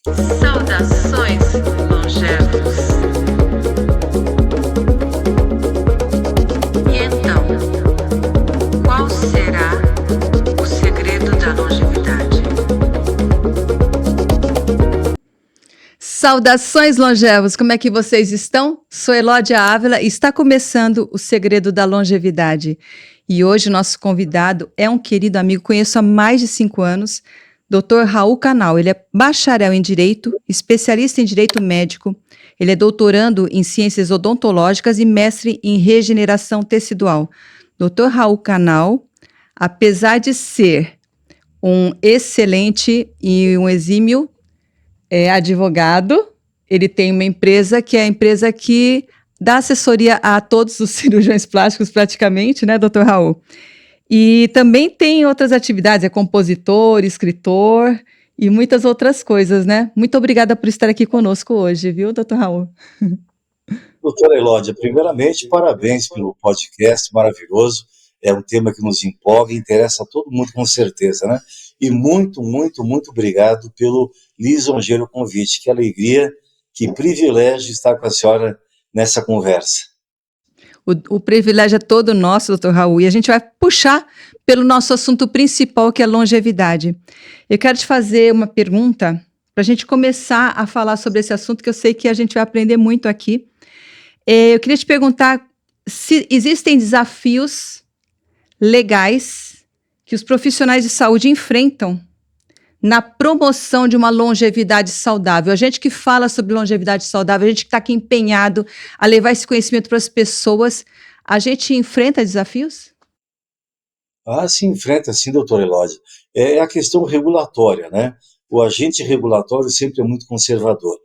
Saudações, longevos. E então, qual será o segredo da longevidade? Saudações, longevos! Como é que vocês estão? Sou Elódia Ávila e está começando o Segredo da Longevidade. E hoje o nosso convidado é um querido amigo, conheço há mais de 5 anos, Dr. Raul Canal. Ele é bacharel em Direito, especialista em Direito Médico, ele é doutorando em Ciências Odontológicas e mestre em Regeneração Tecidual. Dr. Raul Canal, apesar de ser um excelente e um exímio advogado, ele tem uma empresa que é a empresa que dá assessoria a todos os cirurgiões plásticos praticamente, né, doutor Raul? E também tem outras atividades, é compositor, escritor e muitas outras coisas, né? Muito obrigada por estar aqui conosco hoje, viu, doutor Raul? Doutora Elódia, primeiramente, parabéns pelo podcast maravilhoso. É um tema que nos empolga e interessa a todo mundo, com certeza, né? E muito, muito, muito obrigado pelo lisonjeiro convite. Que alegria, que privilégio estar com a senhora nessa conversa. O privilégio é todo nosso, doutor Raul, e a gente vai puxar pelo nosso assunto principal, que é longevidade. Eu quero te fazer uma pergunta para a gente começar a falar sobre esse assunto, que eu sei que a gente vai aprender muito aqui. Eu queria te perguntar se existem desafios legais que os profissionais de saúde enfrentam na promoção de uma longevidade saudável. A gente que fala sobre longevidade saudável, a gente que está aqui empenhado a levar esse conhecimento para as pessoas, a gente enfrenta desafios? Se enfrenta, sim, doutora Elódia. É a questão regulatória, né? O agente regulatório sempre é muito conservador.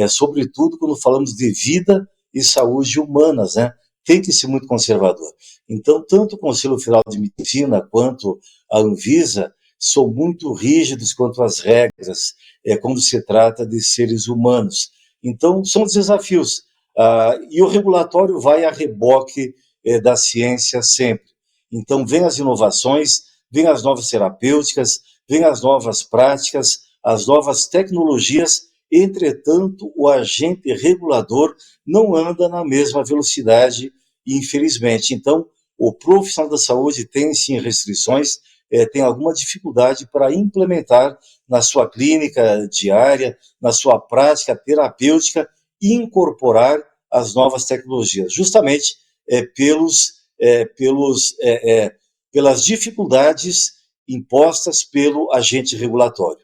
Sobretudo quando falamos de vida e saúde humanas, né? Tem que ser muito conservador. Então, tanto o Conselho Federal de Medicina quanto a Anvisa são muito rígidos quanto às regras quando se trata de seres humanos. Então, são desafios. E o regulatório vai a reboque da ciência sempre. Então, vem as inovações, vem as novas terapêuticas, vem as novas práticas, as novas tecnologias. Entretanto, o agente regulador não anda na mesma velocidade, infelizmente. Então, o profissional da saúde tem, sim, restrições, tem alguma dificuldade para implementar na sua clínica diária, na sua prática terapêutica, e incorporar as novas tecnologias, justamente pelas dificuldades impostas pelo agente regulatório.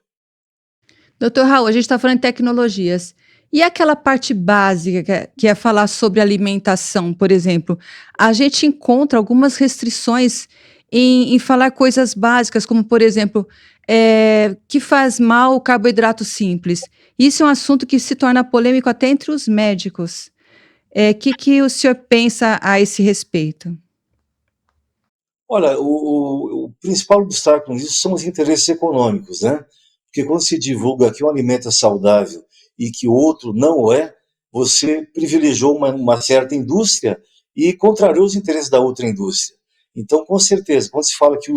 Doutor Raul, a gente está falando de tecnologias. E aquela parte básica, que é falar sobre alimentação, por exemplo, a gente encontra algumas restrições em falar coisas básicas, como, por exemplo, que faz mal o carboidrato simples. Isso é um assunto que se torna polêmico até entre os médicos. Que o senhor pensa a esse respeito? Olha, o principal obstáculo nisso são os interesses econômicos, né? Porque quando se divulga que um alimento é saudável e que o outro não o é, você privilegiou uma certa indústria e contrariou os interesses da outra indústria. Então, com certeza, quando se fala que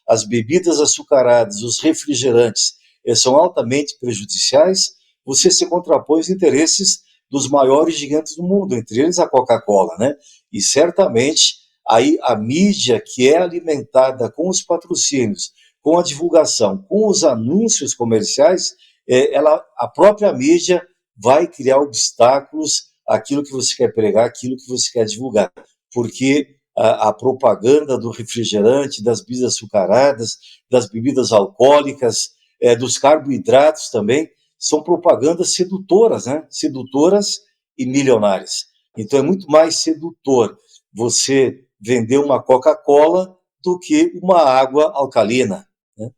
as bebidas açucaradas, os refrigerantes são altamente prejudiciais, você se contrapõe aos interesses dos maiores gigantes do mundo, entre eles a Coca-Cola, né? E certamente aí a mídia, que é alimentada com os patrocínios, com a divulgação, com os anúncios comerciais, a própria mídia vai criar obstáculos àquilo que você quer pregar, àquilo que você quer divulgar, porque a propaganda do refrigerante, das bebidas açucaradas, das bebidas alcoólicas, dos carboidratos também, são propagandas sedutoras, né? Sedutoras e milionárias. Então é muito mais sedutor você vender uma Coca-Cola do que uma água alcalina. Né?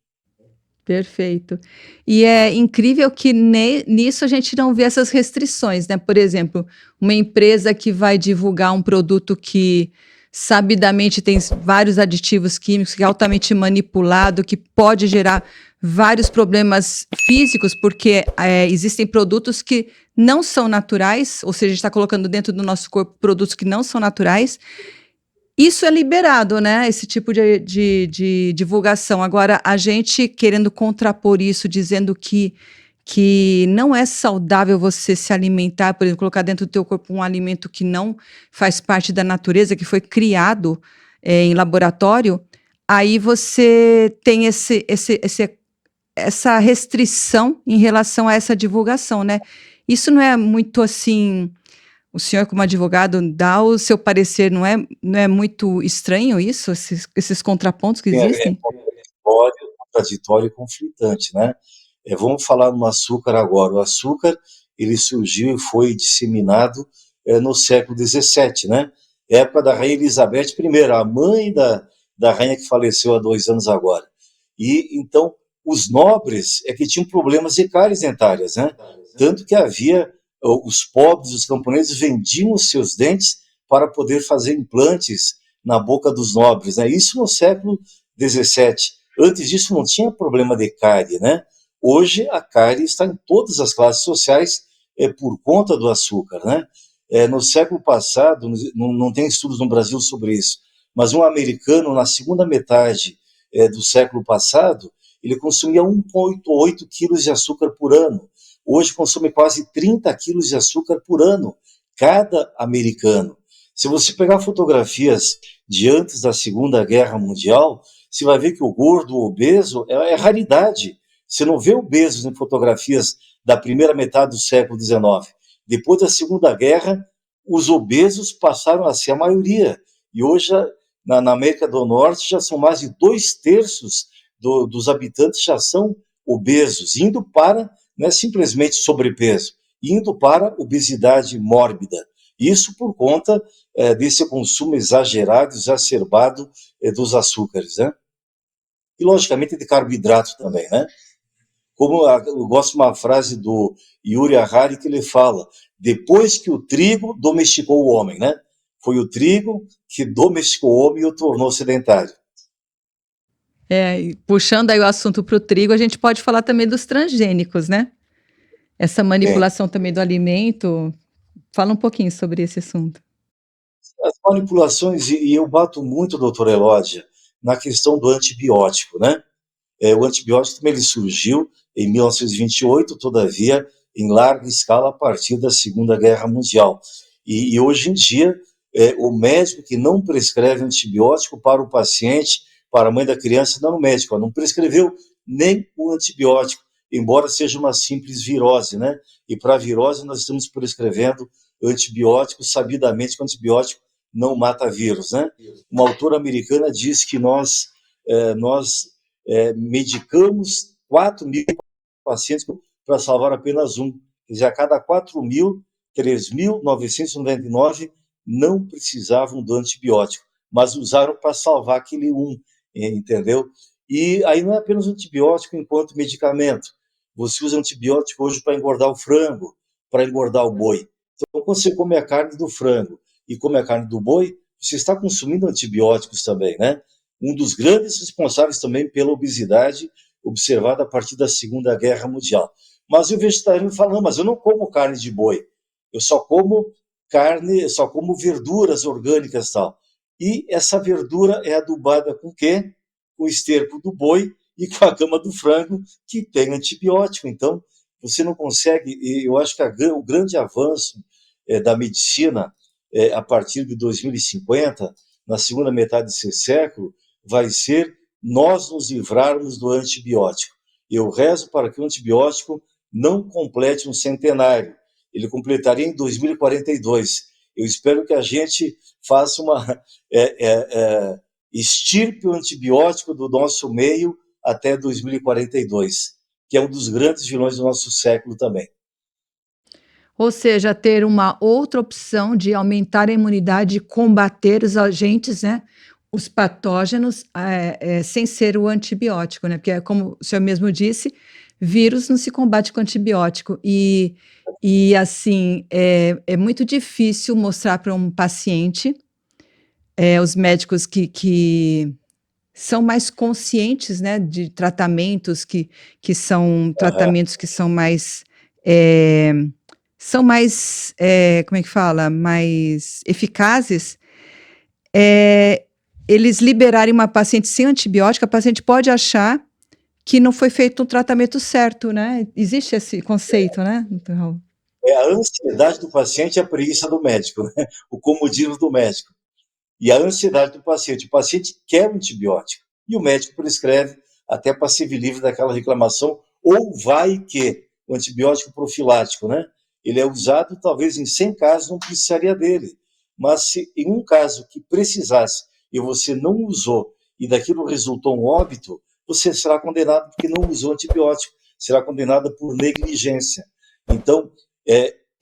Perfeito. E é incrível que nisso a gente não vê essas restrições, né? Por exemplo, uma empresa que vai divulgar um produto que sabidamente tem vários aditivos químicos, que é altamente manipulado, que pode gerar vários problemas físicos, porque existem produtos que não são naturais, ou seja, a gente está colocando dentro do nosso corpo produtos que não são naturais. Isso é liberado, né? Esse tipo de divulgação. Agora, a gente querendo contrapor isso, dizendo que que não é saudável você se alimentar, por exemplo, colocar dentro do teu corpo um alimento que não faz parte da natureza, que foi criado em laboratório, aí você tem essa restrição em relação a essa divulgação, né? Isso não é muito assim, o senhor como advogado dá o seu parecer, não é muito estranho isso, esses contrapontos que É existem? contraditório e conflitante, né? Vamos falar no açúcar agora. O açúcar, ele surgiu e foi disseminado no século XVII, né? Época da rainha Elizabeth I, a mãe da rainha que faleceu há 2 anos agora. E então os nobres é que tinham problemas de cáries dentárias, né? Tanto que havia os pobres, os camponeses vendiam os seus dentes para poder fazer implantes na boca dos nobres, né? Isso no século XVII. Antes disso não tinha problema de cárie, né? Hoje a cárie está em todas as classes sociais por conta do açúcar, né? No século passado, não tem estudos no Brasil sobre isso, mas um americano na segunda metade do século passado, ele consumia 1,8 quilos de açúcar por ano. Hoje consome quase 30 quilos de açúcar por ano, cada americano. Se você pegar fotografias de antes da Segunda Guerra Mundial, você vai ver que o gordo, o obeso, é raridade. Você não vê obesos em fotografias da primeira metade do século XIX. Depois da Segunda Guerra, os obesos passaram a ser a maioria. E hoje, na América do Norte, já são mais de 2/3 dos habitantes já são obesos, indo para, não é simplesmente sobrepeso, indo para obesidade mórbida. Isso por conta desse consumo exagerado, exacerbado dos açúcares, né? E, logicamente, de carboidrato também, né? Como eu gosto de uma frase do Yuri Harari que ele fala, depois que o trigo domesticou o homem, né? Foi o trigo que domesticou o homem e o tornou sedentário. E puxando aí o assunto para o trigo, a gente pode falar também dos transgênicos, né? Essa Bem, manipulação também do alimento. Fala um pouquinho sobre esse assunto. as manipulações, e eu bato muito, doutora Elódia, na questão do antibiótico, né? O antibiótico também ele surgiu em 1928, todavia, em larga escala, a partir da Segunda Guerra Mundial. E hoje em dia, o médico que não prescreve antibiótico para o paciente, para a mãe da criança, não o médico, não prescreveu nem o antibiótico, embora seja uma simples virose, né? E para a virose nós estamos prescrevendo antibiótico, sabidamente que o antibiótico não mata vírus, né? Uma autora americana diz que nós medicamos 4.000 pacientes para salvar apenas um. Quer dizer, a cada 4.000, 3.999 não precisavam do antibiótico, mas usaram para salvar aquele um, entendeu? E aí não é apenas antibiótico enquanto medicamento. Você usa antibiótico hoje para engordar o frango, para engordar o boi. Então, quando você come a carne do frango e come a carne do boi, você está consumindo antibióticos também, né? Um dos grandes responsáveis também pela obesidade observada a partir da Segunda Guerra Mundial. Mas o vegetariano fala, não, mas eu não como carne de boi, eu só como carne, só como verduras orgânicas e tal. E essa verdura é adubada com o quê? Com o esterco do boi e com a cama do frango, que tem antibiótico. Então, você não consegue, e eu acho que o grande avanço da medicina a partir de 2050, na segunda metade desse século, vai ser nós nos livrarmos do antibiótico. Eu rezo para que o antibiótico não complete um centenário. Ele completaria em 2042. Eu espero que a gente faça extirpe o antibiótico do nosso meio até 2042, que é um dos grandes vilões do nosso século também. Ou seja, ter uma outra opção de aumentar a imunidade e combater os agentes, né? Os patógenos, sem ser o antibiótico, né? Porque, como o senhor mesmo disse, vírus não se combate com antibiótico. E assim, é muito difícil mostrar para um paciente, os médicos que são mais conscientes, né, de tratamentos que são tratamentos que é, são mais, como é que fala? Mais eficazes, eles liberarem uma paciente sem antibiótico, a paciente pode achar que não foi feito um tratamento certo, né? Existe esse conceito, né, doutor Raul? É a ansiedade do paciente e a preguiça do médico, né? O comodismo do médico. E a ansiedade do paciente. O paciente quer um antibiótico e o médico prescreve até para ser livre daquela reclamação, ou vai que o antibiótico profilático, né? Ele é usado talvez em 100 casos, não precisaria dele. Mas se em um caso que precisasse e você não usou e daquilo resultou um óbito, você será condenado porque não usou antibiótico, será condenado por negligência. Então,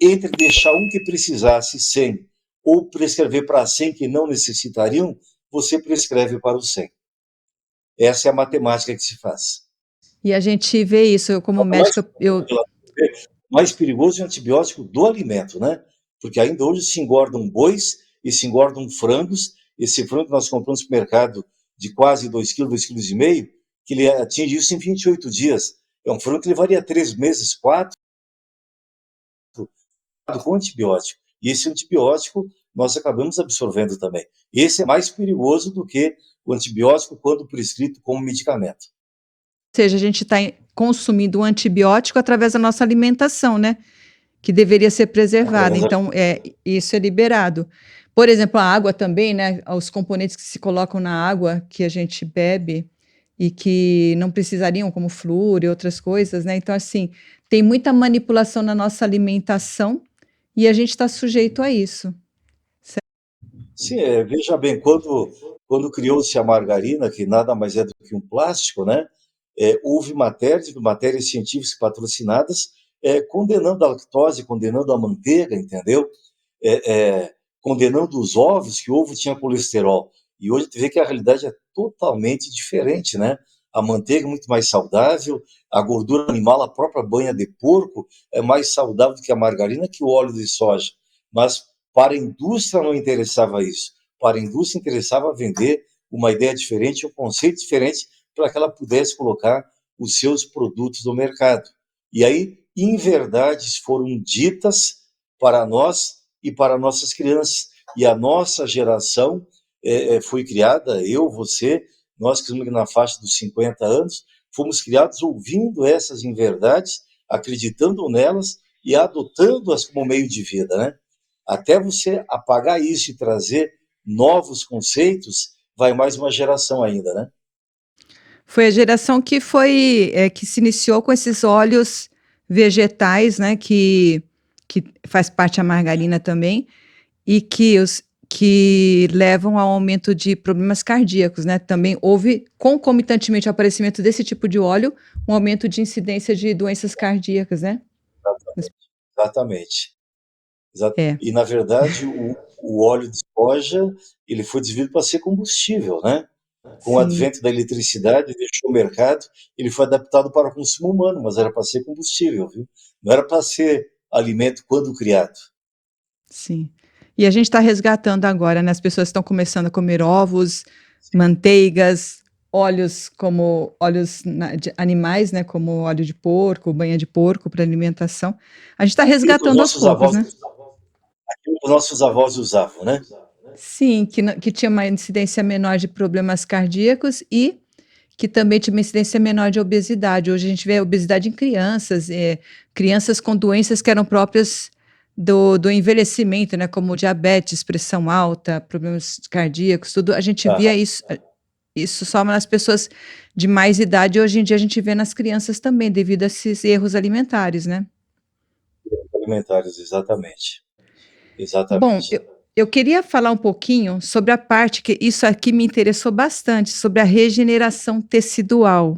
entre deixar um que precisasse 100 ou prescrever para 100 que não necessitariam, você prescreve para os 100. Essa é a matemática que se faz. E a gente vê isso, eu como médica, Mais perigoso é o antibiótico do alimento, né? Porque ainda hoje se engordam bois e se engordam frangos. Esse frango que nós compramos no mercado de quase 2 kg, 2,5 kg, que ele atinge isso em 28 dias. É um frango que levaria 3 meses, 4, com antibiótico. E esse antibiótico nós acabamos absorvendo também. Esse é mais perigoso do que o antibiótico quando prescrito como medicamento. Ou seja, a gente está consumindo um antibiótico através da nossa alimentação, né? Que deveria ser preservada. Então, isso é liberado. Por exemplo, a água também, né? Os componentes que se colocam na água que a gente bebe e que não precisariam, como flúor e outras coisas, né? Então, assim, tem muita manipulação na nossa alimentação e a gente está sujeito a isso. Sim, veja bem, quando criou-se a margarina, que nada mais é do que um plástico, né? Houve matérias científicas patrocinadas condenando a lactose, condenando a manteiga, entendeu? Condenando os ovos, que o ovo tinha colesterol. E hoje tu vê que a realidade é totalmente diferente, né? A manteiga é muito mais saudável, a gordura animal, a própria banha de porco é mais saudável do que a margarina, que o óleo de soja. Mas para a indústria não interessava isso. Para a indústria interessava vender uma ideia diferente, um conceito diferente, para que ela pudesse colocar os seus produtos no mercado. E aí, inverdades foram ditas para nós e para nossas crianças. E a nossa geração foi criada, eu, você, nós que estamos na faixa dos 50 anos, fomos criados ouvindo essas inverdades, acreditando nelas e adotando-as como meio de vida, né? Até você apagar isso e trazer novos conceitos, vai mais uma geração ainda, né? Foi a geração que que se iniciou com esses óleos vegetais, né? Que faz parte a margarina também, e que levam ao aumento de problemas cardíacos, né? Também houve, concomitantemente ao aparecimento desse tipo de óleo, um aumento de incidência de doenças cardíacas, né? Exatamente. É. E, na verdade, o óleo de soja, ele foi desenvolvido para ser combustível, né? Com o Sim. advento da eletricidade, deixou o mercado, ele foi adaptado para o consumo humano, mas era para ser combustível, viu? Não era para ser alimento quando criado. Sim. E a gente está resgatando agora, né? As pessoas estão começando a comer ovos, manteigas, óleos de animais, né? Como óleo de porco, banha de porco para alimentação. A gente está resgatando aos poucos, né? Aquilo que os nossos avós usavam, né? Sim, que tinha uma incidência menor de problemas cardíacos e que também tinha uma incidência menor de obesidade. Hoje a gente vê obesidade em crianças, crianças com doenças que eram próprias do envelhecimento, né, como diabetes, pressão alta, problemas cardíacos, tudo. A gente via isso só nas pessoas de mais idade, e hoje em dia a gente vê nas crianças também, devido a esses erros alimentares, né? Alimentares, exatamente. Bom, Exatamente. eu queria falar um pouquinho sobre a parte que isso aqui me interessou bastante, sobre a regeneração tecidual.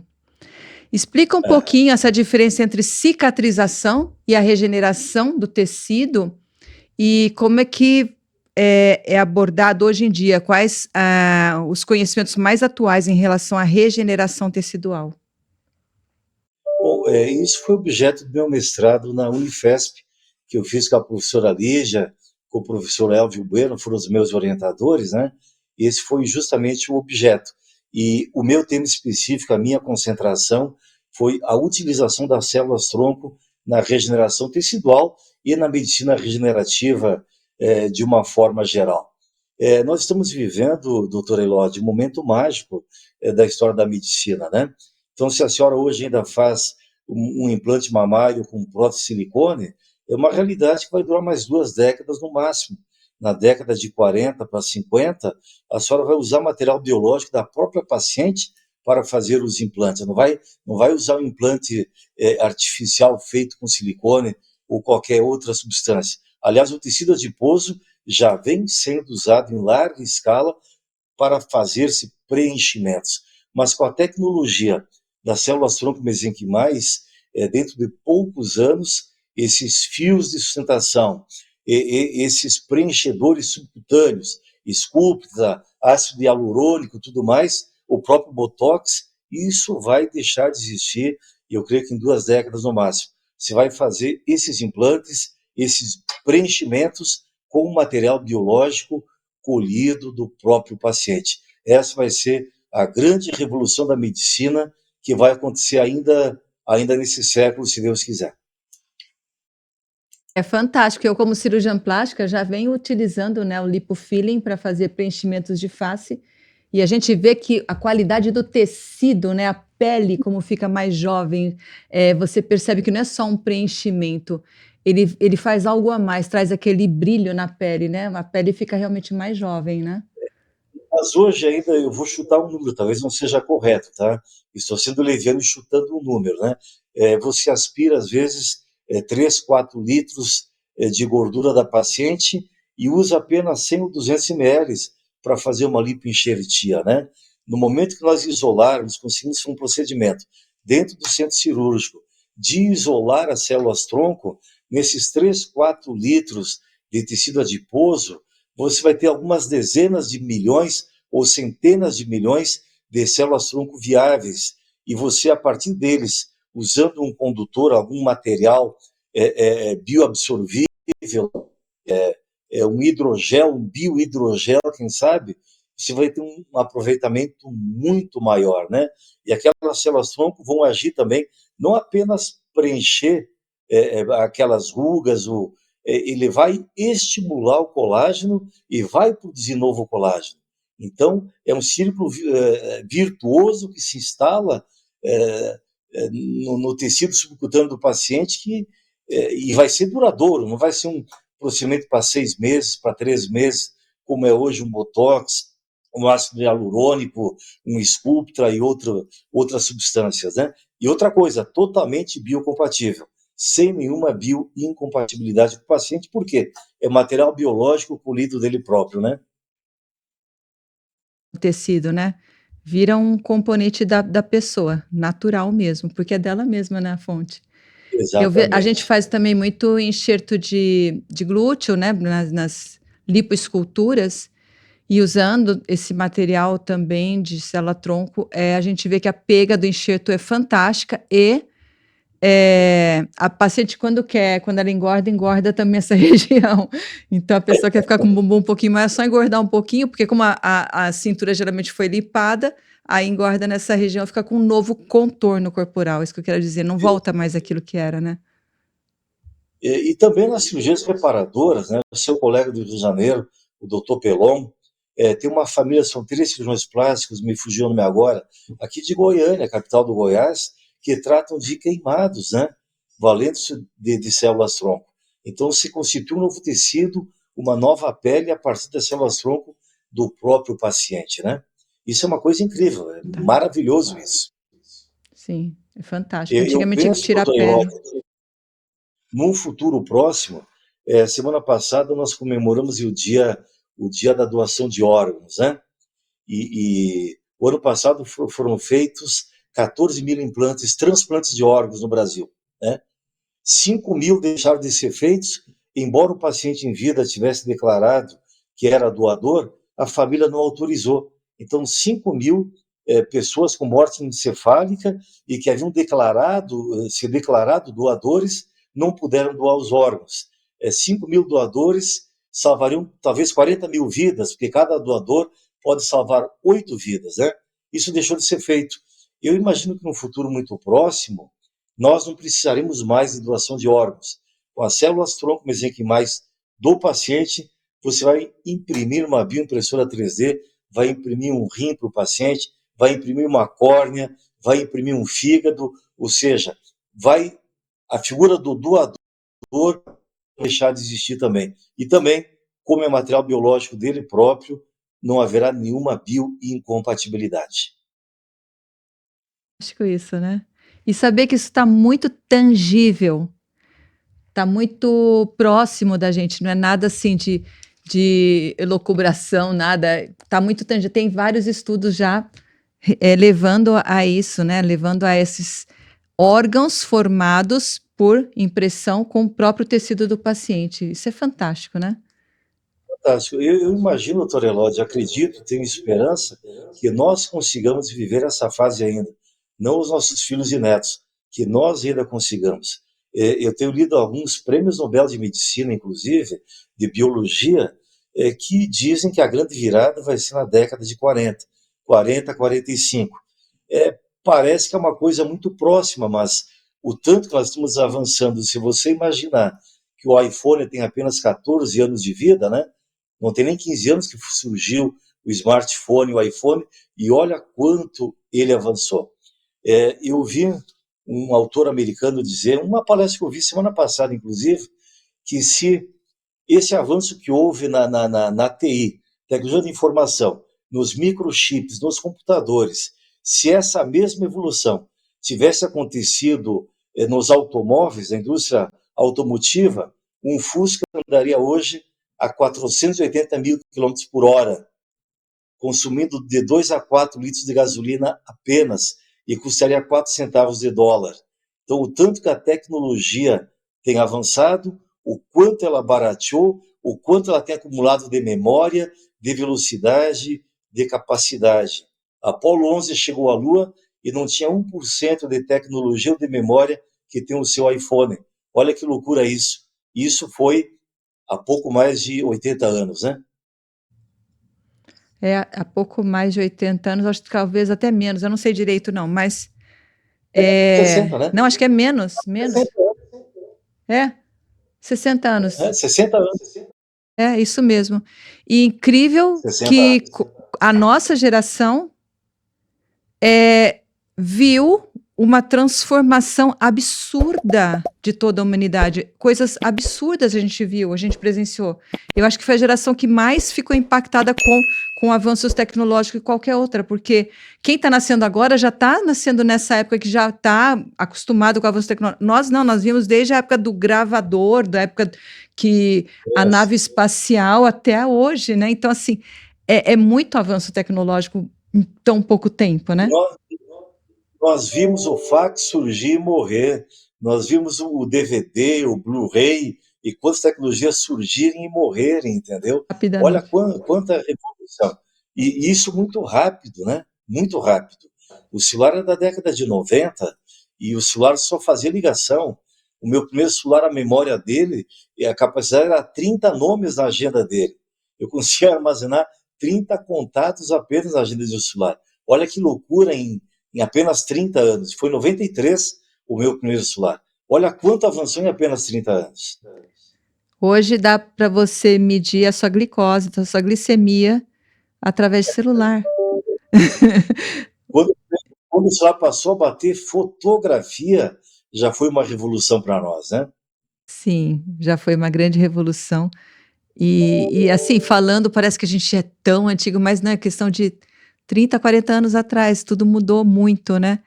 Explica um pouquinho essa diferença entre cicatrização e a regeneração do tecido e como é que é abordado hoje em dia, quais os conhecimentos mais atuais em relação à regeneração tecidual. Bom, isso foi objeto do meu mestrado na Unifesp, que eu fiz com a professora Lígia, com o professor Elvio Bueno, foram os meus orientadores, né? Esse foi justamente o objeto. E o meu tema específico, a minha concentração, foi a utilização das células-tronco na regeneração tecidual e na medicina regenerativa de uma forma geral. Nós estamos vivendo, doutor Elode, um momento mágico da história da medicina, né? Então, se a senhora hoje ainda faz um implante mamário com prótese de silicone, é uma realidade que vai durar mais 2 décadas no máximo. Na década de 40 para 50, a senhora vai usar material biológico da própria paciente para fazer os implantes. Não vai usar um implante artificial feito com silicone ou qualquer outra substância. Aliás, o tecido adiposo já vem sendo usado em larga escala para fazer-se preenchimentos. Mas com a tecnologia das células-tronco mesenquimais, dentro de poucos anos, esses fios de sustentação, esses preenchedores subcutâneos, Sculptra, ácido hialurônico, tudo mais, o próprio Botox, isso vai deixar de existir, eu creio que em 2 décadas no máximo. Você vai fazer esses implantes, esses preenchimentos com material biológico colhido do próprio paciente. Essa vai ser a grande revolução da medicina que vai acontecer ainda nesse século, se Deus quiser. É fantástico. Eu, como cirurgiã plástica, já venho utilizando, né, o lipofilling para fazer preenchimentos de face. E a gente vê que a qualidade do tecido, né, a pele, como fica mais jovem, você percebe que não é só um preenchimento, ele faz algo a mais, traz aquele brilho na pele, né? A pele fica realmente mais jovem, né? Mas hoje ainda eu vou chutar um número, talvez não seja correto, tá? Estou sendo leviano e chutando um número, né? Você aspira, às vezes, 3, 4 litros de gordura da paciente e usa apenas 100 ou 200 ml para fazer uma lipoenxertia, né? No momento que nós isolarmos, conseguimos um procedimento dentro do centro cirúrgico de isolar as células-tronco, nesses 3, 4 litros de tecido adiposo, você vai ter algumas dezenas de milhões ou centenas de milhões de células-tronco viáveis, e você, a partir deles, usando um condutor, algum material bioabsorvível, um hidrogel, um biohidrogel, quem sabe, você vai ter um aproveitamento muito maior, né? E aquelas células-tronco vão agir também, não apenas preencher aquelas rugas, ele vai estimular o colágeno e vai produzir novo colágeno. Então, é um círculo virtuoso que se instala no tecido subcutâneo do paciente e vai ser duradouro, não vai ser um procedimento para 6 meses, para 3 meses, como é hoje um Botox, um ácido hialurônico, um Sculptra e outras substâncias, né? E outra coisa, totalmente biocompatível, sem nenhuma bioincompatibilidade com o paciente, porque é material biológico colhido dele próprio, né? O tecido, né? Vira um componente da pessoa, natural mesmo, porque é dela mesma, né, a fonte. A gente Exatamente. faz também muito enxerto de glúteo, né, nas lipoesculturas, e usando esse material também de célula-tronco, a gente vê que a pega do enxerto é fantástica e a paciente, quando ela engorda também essa região. Então, a pessoa quer ficar com o bumbum um pouquinho mais, é só engordar um pouquinho, porque como a cintura geralmente foi limpada, aí engorda nessa região, fica com um novo contorno corporal, isso que eu quero dizer, não volta mais aquilo que era, né? E também nas cirurgias reparadoras, né? O seu colega do Rio de Janeiro, o doutor Pelon, tem uma família, são 3 cirurgiões plásticos, me fugiu o nome agora, aqui de Goiânia, capital do Goiás, que tratam de queimados, né? Valendo-se de células-tronco. Então, se constitui um novo tecido, uma nova pele a partir das células-tronco do próprio paciente, né? Isso é uma coisa incrível, é Tá. maravilhoso isso. Sim, é fantástico. Eu Antigamente tinha que penso, tirar a doutor pele. Herói, num futuro próximo, semana passada nós comemoramos o dia da doação de órgãos, né? E o ano passado foram feitos 14 mil implantes, transplantes de órgãos no Brasil, né? 5 mil deixaram de ser feitos, embora o paciente em vida tivesse declarado que era doador, a família não autorizou. Então, 5 mil pessoas com morte encefálica e que haviam se declarado doadores, não puderam doar os órgãos. 5 mil doadores salvariam talvez 40 mil vidas, porque cada doador pode salvar 8 vidas, né? Isso deixou de ser feito. Eu imagino que no futuro muito próximo, nós não precisaremos mais de doação de órgãos. Com as células-tronco mesenquimais do paciente, você vai imprimir uma bioimpressora 3D, vai imprimir um rim para o paciente, vai imprimir uma córnea, vai imprimir um fígado, ou seja, vai a figura do doador deixar de existir também. E também, como é material biológico dele próprio, não haverá nenhuma bioincompatibilidade. Acho que isso, né? E saber que isso está muito tangível, está muito próximo da gente, não é nada assim de elucubração, nada. Está muito tangível. Tem vários estudos já levando a isso, né? Levando a esses órgãos formados por impressão com o próprio tecido do paciente. Isso é fantástico, né? Fantástico. Eu imagino, doutor Elódio, acredito, tenho esperança que nós consigamos viver essa fase ainda. Não os nossos filhos e netos, que nós ainda consigamos. Eu tenho lido alguns prêmios Nobel de Medicina, inclusive, de biologia, que dizem que a grande virada vai ser na década de 40, 45. Parece que é uma coisa muito próxima, mas o tanto que nós estamos avançando, se você imaginar que o iPhone tem apenas 14 anos de vida, né? Não tem nem 15 anos que surgiu o smartphone, o iPhone, e olha quanto ele avançou. Eu vi um autor americano dizer, uma palestra que eu vi semana passada, inclusive, que se esse avanço que houve na TI, tecnologia de informação, nos microchips, nos computadores, se essa mesma evolução tivesse acontecido nos automóveis, na indústria automotiva, um Fusca andaria hoje a 480 mil quilômetros por hora, consumindo de 2 a 4 litros de gasolina apenas, e custaria 4 centavos de dólar. Então, o tanto que a tecnologia tem avançado, o quanto ela barateou, o quanto ela tem acumulado de memória, de velocidade, de capacidade. Apolo 11 chegou à Lua e não tinha 1% de tecnologia ou de memória que tem o seu iPhone. Olha que loucura isso. Isso foi há pouco mais de 80 anos, né? Há pouco mais de 80 anos, acho que talvez até menos, eu não sei direito não, mas 60, né? não, acho que é menos, 60 anos. 60 anos. É, isso mesmo. E incrível 60 que anos. a nossa geração viu uma transformação absurda de toda a humanidade. Coisas absurdas a gente viu, a gente presenciou. Eu acho que foi a geração que mais ficou impactada com avanços tecnológicos que qualquer outra, porque quem está nascendo agora já está nascendo nessa época que já está acostumado com o avanço tecnológico. Nós não, nós vimos desde a época do gravador, da época que a nave espacial até hoje, né? Então, assim, é muito avanço tecnológico em tão pouco tempo, né? Nós vimos o fax surgir e morrer, nós vimos o DVD, o Blu-ray, e quantas tecnologias surgirem e morrerem, entendeu? Olha Rapidamente. quanta revolução. E isso muito rápido, né? Muito rápido. O celular é da década de 90 e o celular só fazia ligação. O meu primeiro celular, a memória dele, a capacidade era 30 nomes na agenda dele. Eu conseguia armazenar 30 contatos apenas na agenda de um celular. Olha que loucura em apenas 30 anos. Foi em 93 o meu primeiro celular. Olha quanto avançou em apenas 30 anos. Hoje dá para você medir a sua glicose, a sua glicemia através de celular. Quando o celular passou a bater fotografia, já foi uma revolução para nós, né? Sim, já foi uma grande revolução. E assim, falando, parece que a gente é tão antigo, mas não é questão de 30, 40 anos atrás, tudo mudou muito, né?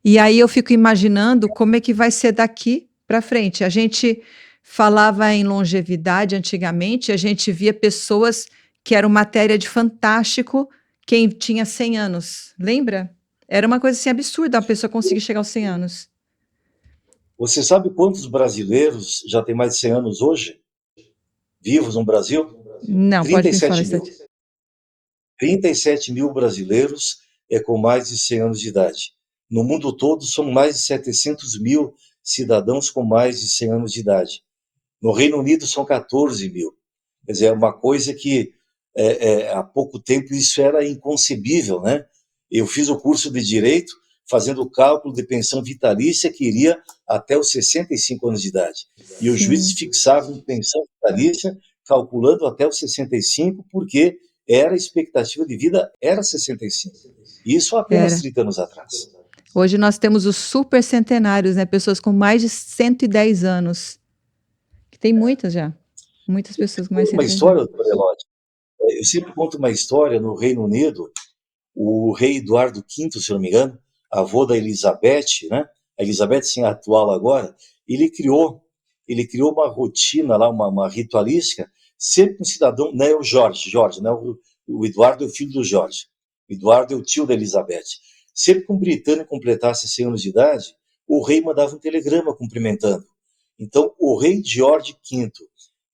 E aí eu fico imaginando como é que vai ser daqui para frente. A gente falava em longevidade antigamente, a gente via pessoas que eram matéria de fantástico, quem tinha 100 anos, lembra? Era uma coisa assim absurda a pessoa conseguir chegar aos 100 anos. Você sabe quantos brasileiros já têm mais de 100 anos hoje? Vivos no Brasil? Não, pode me falar 37 isso mil. aqui. 37 mil brasileiros com mais de 100 anos de idade. No mundo todo, são mais de 700 mil cidadãos com mais de 100 anos de idade. No Reino Unido, são 14 mil. Quer dizer, é uma coisa que há pouco tempo isso era inconcebível, né? Eu fiz o curso de Direito fazendo o cálculo de pensão vitalícia que iria até os 65 anos de idade. E os juízes fixavam pensão vitalícia calculando até os 65, porque a expectativa de vida era 65. Isso há apenas Era. 30 anos atrás. Hoje nós temos os super centenários, né? Pessoas com mais de 110 anos. Que tem muitas já. Muitas pessoas com mais de Uma 110 anos. história, doutor Eloy, eu sempre conto uma história no Reino Unido, o rei Eduardo V, se não me engano, avô da Elizabeth, né? A Elizabeth, sim, a atual agora, ele criou, ele criou uma rotina lá, uma ritualística, sempre com um cidadão, não é o Jorge, né? O Eduardo é o filho do Jorge, o Eduardo é o tio da Elizabeth. Sempre que um britânico completasse 100 anos de idade, o rei mandava um telegrama cumprimentando. Então, o rei George V,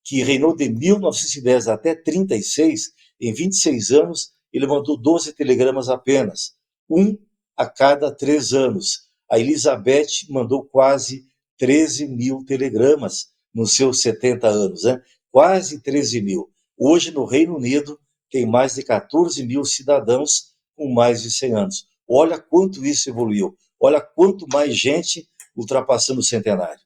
que reinou de 1910 até 36, em 26 anos, ele mandou 12 telegramas apenas, um a cada 3 anos. A Elizabeth mandou quase 13 mil telegramas nos seus 70 anos, né? Quase 13 mil. Hoje, no Reino Unido, tem mais de 14 mil cidadãos com mais de 100 anos. Olha quanto isso evoluiu. Olha quanto mais gente ultrapassando o centenário.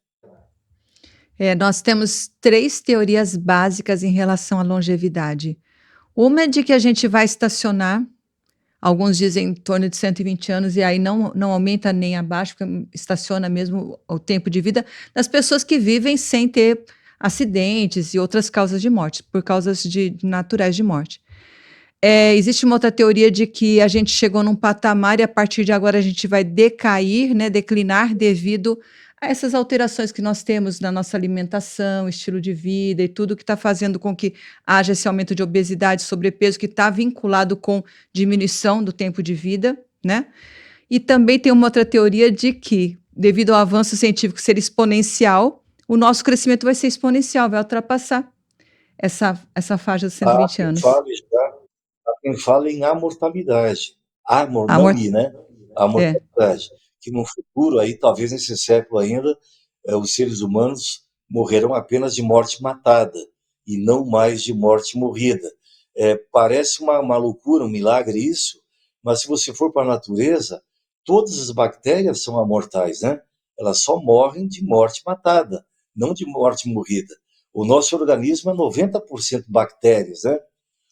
Nós temos 3 teorias básicas em relação à longevidade. Uma é de que a gente vai estacionar, alguns dizem em torno de 120 anos, e aí não aumenta nem abaixo, porque estaciona mesmo o tempo de vida das pessoas que vivem sem ter acidentes e outras causas de morte, por causas naturais de morte. Existe uma outra teoria de que a gente chegou num patamar e a partir de agora a gente vai decair, né, declinar devido a essas alterações que nós temos na nossa alimentação, estilo de vida e tudo que está fazendo com que haja esse aumento de obesidade, sobrepeso, que está vinculado com diminuição do tempo de vida, né? E também tem uma outra teoria de que, devido ao avanço científico ser exponencial, o nosso crescimento vai ser exponencial, vai ultrapassar essa faixa dos Há 120 quem anos. fale já, há quem fale em amortalidade. Amor, A não mor- I, né? é. Amortalidade. Que no futuro, aí, talvez nesse século ainda, os seres humanos morrerão apenas de morte matada e não mais de morte morrida. Parece uma loucura, um milagre isso, mas se você for para a natureza, todas as bactérias são amortais, né? Elas só morrem de morte matada, não de morte morrida. O nosso organismo é 90% bactérias, né?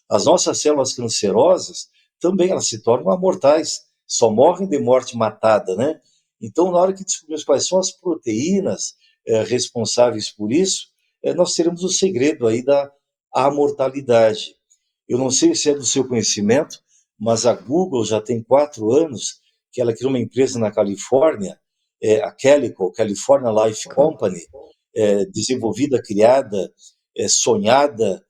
As nossas células cancerosas também elas se tornam amortais, só morrem de morte matada, né? Então, na hora que descobrimos quais são as proteínas responsáveis por isso, nós teremos o segredo aí da amortalidade. Eu não sei se é do seu conhecimento, mas a Google já tem 4 anos que ela criou uma empresa na Califórnia, a Calico, California Life Company, desenvolvida, criada, sonhada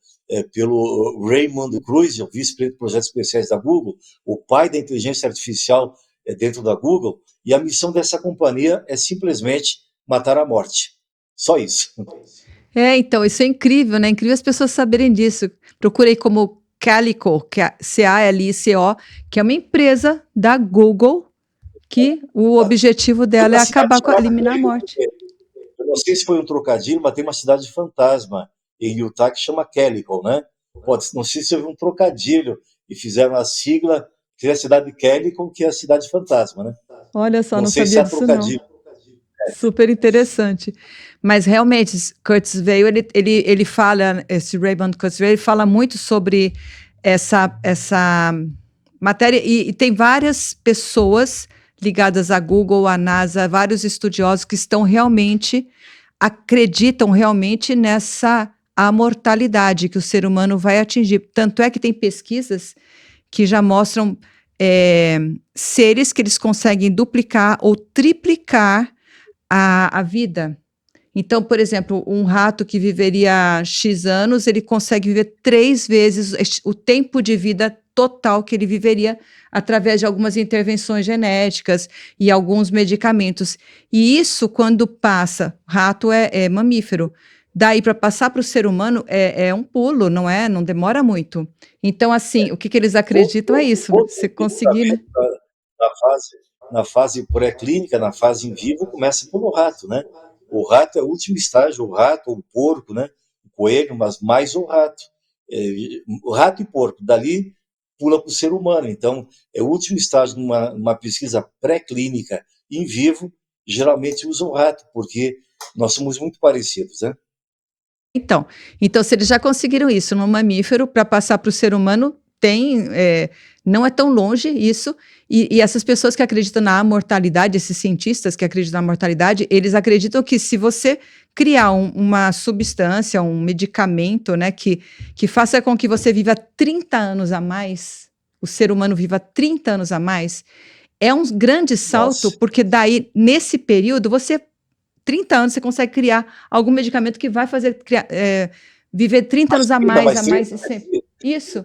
pelo Raymond Cruz, o vice-presidente de projetos especiais da Google, o pai da inteligência artificial dentro da Google, e a missão dessa companhia é simplesmente matar a morte. Só isso. Então, isso é incrível, né? Incrível as pessoas saberem disso. Procurei como Calico, que é Calico, que é uma empresa da Google, que o objetivo Tem dela uma é cidade acabar com, chamada eliminar a Calico, morte. eu não sei se foi um trocadilho, mas tem uma cidade fantasma em Utah que chama Calico, né? Pode, não sei se houve um trocadilho e fizeram a sigla, que é a cidade Calico, que é a cidade fantasma, né? Olha só, Não não sei se sabia há disso não. trocadilho. Super interessante. Mas realmente, Curtis Veil, ele fala, esse Raymond Kurzweil, ele fala muito sobre essa matéria, e tem várias pessoas ligadas à Google, à NASA, vários estudiosos que acreditam realmente nessa amortalidade que o ser humano vai atingir. Tanto é que tem pesquisas que já mostram seres que eles conseguem duplicar ou triplicar a vida. Então, por exemplo, um rato que viveria X anos, ele consegue viver 3 vezes o tempo de vida total que ele viveria através de algumas intervenções genéticas e alguns medicamentos. E isso, quando passa, rato é mamífero, daí para passar para o ser humano é um pulo, não é? Não demora muito. Então, assim, o que eles acreditam é isso, Todo você conseguir, né? desenvolvimento na fase, na fase pré-clínica, na fase em vivo, começa pelo rato, né? O rato é o último estágio, o rato, o porco, né? O coelho, mas mais o rato. O rato e porco, dali pula para o ser humano. Então, é o último estágio numa pesquisa pré-clínica em vivo, geralmente usa o rato, porque nós somos muito parecidos, né? Então, se eles já conseguiram isso no mamífero, para passar para o ser humano, não é tão longe isso, e essas pessoas que acreditam na mortalidade, esses cientistas que acreditam na mortalidade, eles acreditam que se você criar uma substância, um medicamento, né, que faça com que você viva 30 anos a mais, o ser humano viva 30 anos a mais, é um grande salto, Nossa. porque daí, nesse período, 30 anos, você consegue criar algum medicamento que vai fazer viver 30 anos a mais, Isso.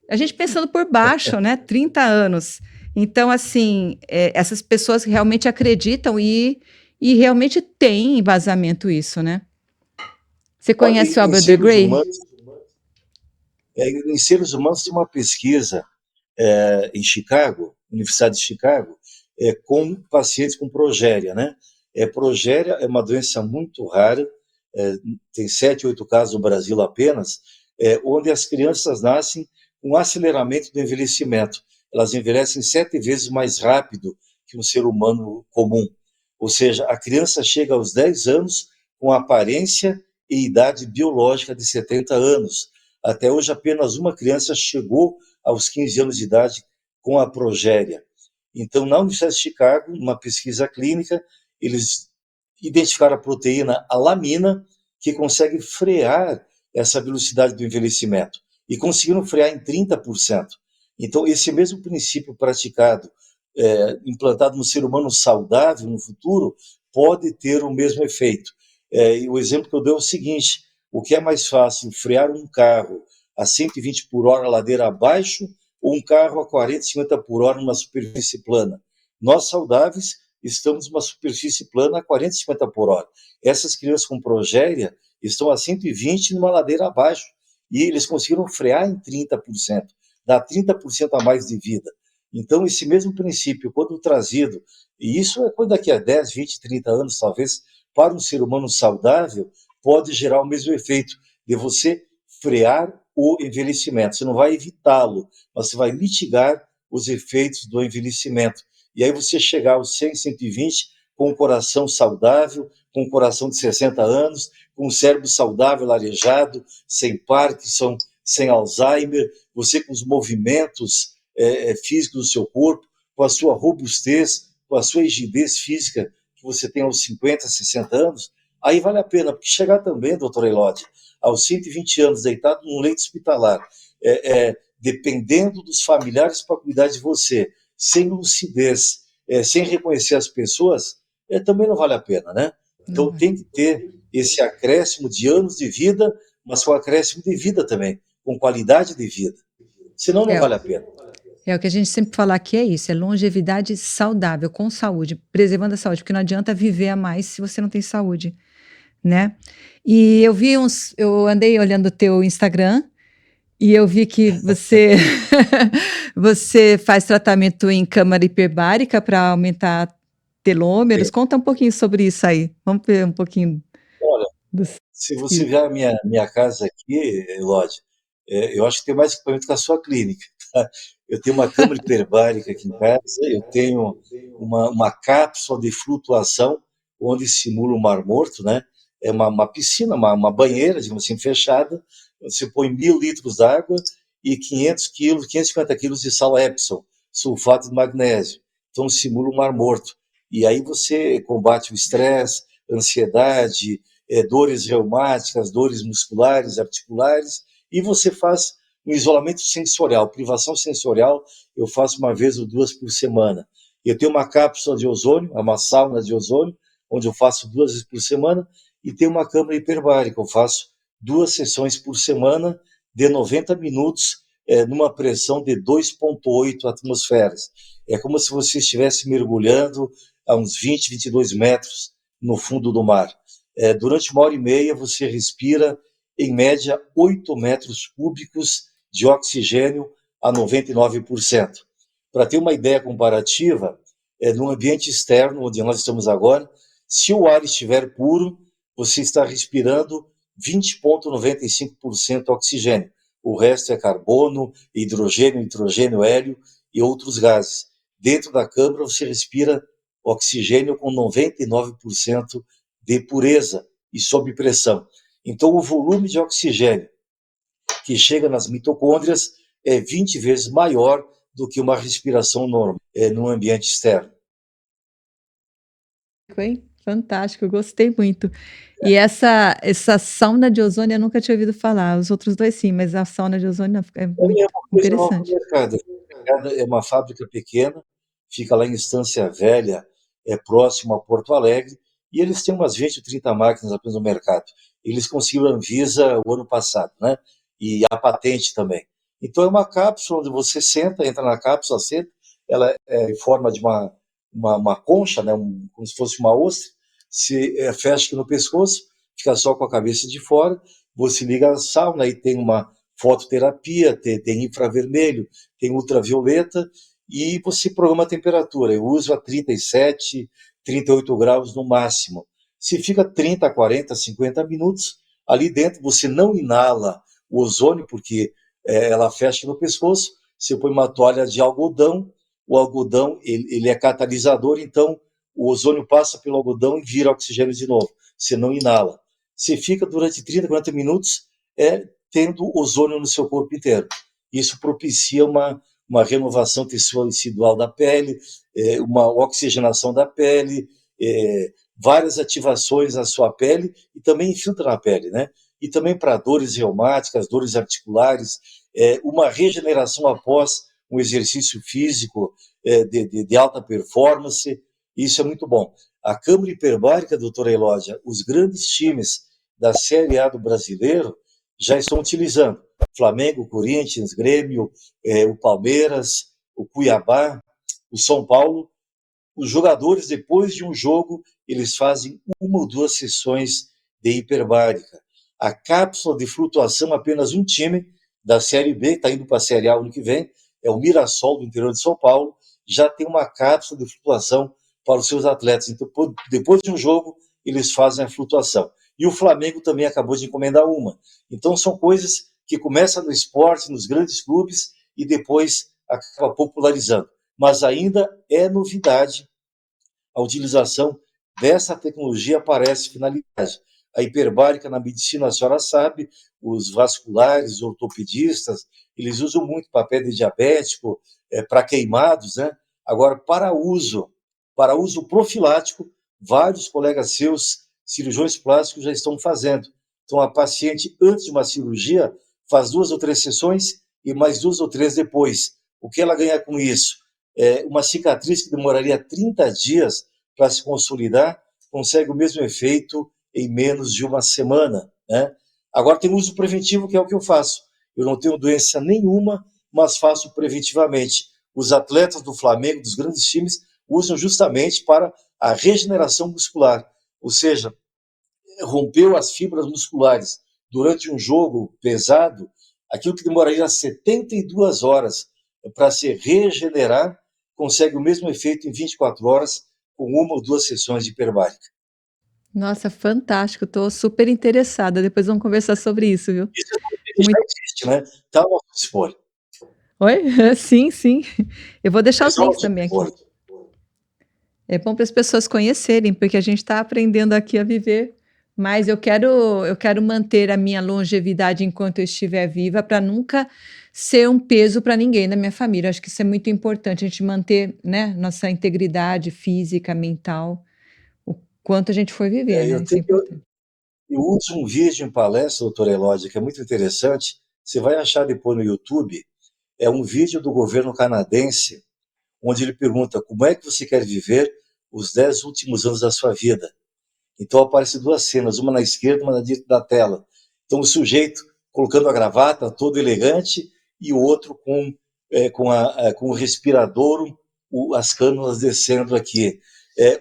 A gente pensando por baixo, né? 30 anos. Então, assim, essas pessoas realmente acreditam e realmente tem embasamento isso, né? Você conhece o Albert de Grey? Em seres humanos tem uma pesquisa em Chicago, Universidade de Chicago, com pacientes com progéria, né? Progéria é uma doença muito rara, tem 7, 8 casos no Brasil apenas, onde as crianças nascem com aceleramento do envelhecimento. Elas envelhecem 7 vezes mais rápido que um ser humano comum. Ou seja, a criança chega aos 10 anos com aparência e idade biológica de 70 anos. Até hoje, apenas uma criança chegou aos 15 anos de idade com a progéria. Então, na Universidade de Chicago, numa pesquisa clínica, eles identificaram a proteína alamina, que consegue frear essa velocidade do envelhecimento. E conseguiram frear em 30%. Então, esse mesmo princípio praticado, implantado no ser humano saudável no futuro, pode ter o mesmo efeito. E o exemplo que eu dou é o seguinte: o que é mais fácil, frear um carro a 120 por hora ladeira abaixo ou um carro a 40, 50 por hora numa superfície plana? Nós saudáveis estamos numa superfície plana a 40, 50 por hora. Essas crianças com progéria estão a 120 numa ladeira abaixo e eles conseguiram frear em 30%, dá 30% a mais de vida. Então, esse mesmo princípio, quando trazido, e isso é quando daqui a 10, 20, 30 anos, talvez, para um ser humano saudável, pode gerar o mesmo efeito de você frear o envelhecimento. Você não vai evitá-lo, mas você vai mitigar os efeitos do envelhecimento. E aí você chegar aos 100, 120 com um coração saudável, com um coração de 60 anos, com um cérebro saudável, arejado, sem Parkinson, sem Alzheimer, você com os movimentos físicos do seu corpo, com a sua robustez, com a sua rigidez física que você tem aos 50, 60 anos, aí vale a pena, porque chegar também, doutor Elode, aos 120 anos, deitado num leito hospitalar, dependendo dos familiares para cuidar de você, sem lucidez, sem reconhecer as pessoas, também não vale a pena, né? Então tem que ter esse acréscimo de anos de vida, mas com acréscimo de vida também, com qualidade de vida. Senão não vale a pena. É o que a gente sempre fala aqui, é isso, é longevidade saudável, com saúde, preservando a saúde, porque não adianta viver a mais se você não tem saúde, né? E eu andei olhando o teu Instagram e eu vi que você você faz tratamento em câmara hiperbárica para aumentar telômeros. Conta um pouquinho sobre isso aí. Vamos ver um pouquinho. Olha, se você ver a minha casa aqui, Elode, eu acho que tem mais equipamento que a sua clínica. Tá? Eu tenho uma câmara hiperbárica aqui em casa, eu tenho uma cápsula de flutuação onde simula o Mar Morto, né? É uma piscina, uma banheira, digamos assim, fechada. Você põe 1.000 litros d'água e 500 quilos, 550 quilos de sal Epsom, sulfato de magnésio. Então simula o Mar Morto. E aí você combate o estresse, ansiedade, dores reumáticas, dores musculares, articulares, e você faz um isolamento sensorial, privação sensorial, eu faço uma vez ou 2 por semana. Eu tenho uma cápsula de ozônio, uma sauna de ozônio, onde eu faço 2 vezes por semana, e tenho uma câmara hiperbárica, eu faço 2 sessões por semana, de 90 minutos, numa pressão de 2,8 atmosferas. É como se você estivesse mergulhando a uns 20, 22 metros no fundo do mar. Durante 1h30 você respira, em média, 8 metros cúbicos de oxigênio a 99%. Para ter uma ideia comparativa, no ambiente externo, onde nós estamos agora, se o ar estiver puro, você está respirando 20,95% oxigênio. O resto é carbono, hidrogênio, nitrogênio, hélio e outros gases. Dentro da câmara você respira oxigênio com 99% de pureza e sob pressão. Então o volume de oxigênio que chega nas mitocôndrias é 20 vezes maior do que uma respiração normal no ambiente externo. Hein? Fantástico, gostei muito. E essa sauna de ozônio eu nunca tinha ouvido falar. Os outros dois sim, mas a sauna de ozônio é É muito uma coisa nova no interessante. mercado. É uma fábrica pequena, fica lá em Estância Velha, próximo a Porto Alegre, e eles têm umas 20 ou 30 máquinas apenas no mercado. Eles conseguiram a Anvisa o ano passado, né? E a patente também. Então é uma cápsula onde você senta, entra na cápsula, senta, ela é em forma de uma concha, né? Como se fosse uma ostra, se fecha aqui no pescoço, fica só com a cabeça de fora, você liga a sauna e tem uma fototerapia, tem infravermelho, tem ultravioleta, e você programa a temperatura. Eu uso a 37, 38 graus no máximo. Se fica 30, 40, 50 minutos, ali dentro você não inala o ozônio, porque ela fecha no pescoço, você põe uma toalha de algodão, o algodão ele é catalisador, então o ozônio passa pelo algodão e vira oxigênio de novo, você não inala. Você fica durante 30, 40 minutos tendo ozônio no seu corpo inteiro. Isso propicia uma renovação tecidual da pele, uma oxigenação da pele, várias ativações na sua pele e também infiltra na pele, né? E também para dores reumáticas, dores articulares, uma regeneração após um exercício físico de alta performance, isso é muito bom. A câmara hiperbárica, doutora Elódia, os grandes times da Série A do brasileiro já estão utilizando. Flamengo, Corinthians, Grêmio, o Palmeiras, o Cuiabá, o São Paulo. Os jogadores, depois de um jogo, eles fazem uma ou duas sessões de hiperbárica. A cápsula de flutuação, apenas um time da Série B, que está indo para a Série A ano que vem, é o Mirassol, do interior de São Paulo, já tem uma cápsula de flutuação para os seus atletas. Então, depois de um jogo, eles fazem a flutuação. E o Flamengo também acabou de encomendar uma. Então, são coisas que começam no esporte, nos grandes clubes, e depois acaba popularizando. Mas ainda é novidade a utilização dessa tecnologia para essa finalidade. A hiperbárica na medicina, a senhora sabe, os vasculares, os ortopedistas, eles usam muito para pé de diabético, para queimados, né? Agora, para uso profilático, vários colegas seus, cirurgiões plásticos, já estão fazendo. Então, a paciente, antes de uma cirurgia, faz 2 ou 3 sessões e mais 2 ou 3 depois. O que ela ganha com isso? Uma cicatriz que demoraria 30 dias para se consolidar, consegue o mesmo efeito em menos de uma semana, né? Agora tem o uso preventivo, que é o que eu faço. Eu não tenho doença nenhuma, mas faço preventivamente. Os atletas do Flamengo, dos grandes times, usam justamente para a regeneração muscular, ou seja, rompeu as fibras musculares durante um jogo pesado, aquilo que demoraria 72 horas para se regenerar, consegue o mesmo efeito em 24 horas com uma ou duas sessões de hiperbárica. Nossa, fantástico, estou super interessada. Depois vamos conversar sobre isso, viu? Isso já Muito... existe, né? Está ao nosso dispor. Oi? Sim, sim. Eu vou deixar os Está ao links nosso também dispor. aqui. É bom para as pessoas conhecerem, porque a gente está aprendendo aqui a viver. Mas eu quero manter a minha longevidade enquanto eu estiver viva, para nunca ser um peso para ninguém da minha família. Acho que isso é muito importante, a gente manter, né, nossa integridade física, mental, o quanto a gente for viver, né? Isso é importante. Eu uso um vídeo em palestra, doutora Elódia, que é muito interessante. Você vai achar depois no YouTube. É um vídeo do governo canadense, onde ele pergunta como é que você quer viver os 10 últimos anos da sua vida. Então aparecem duas cenas, uma na esquerda, uma na direita da tela. Então o sujeito colocando a gravata, todo elegante, e o outro com o respirador, as cânulas descendo aqui.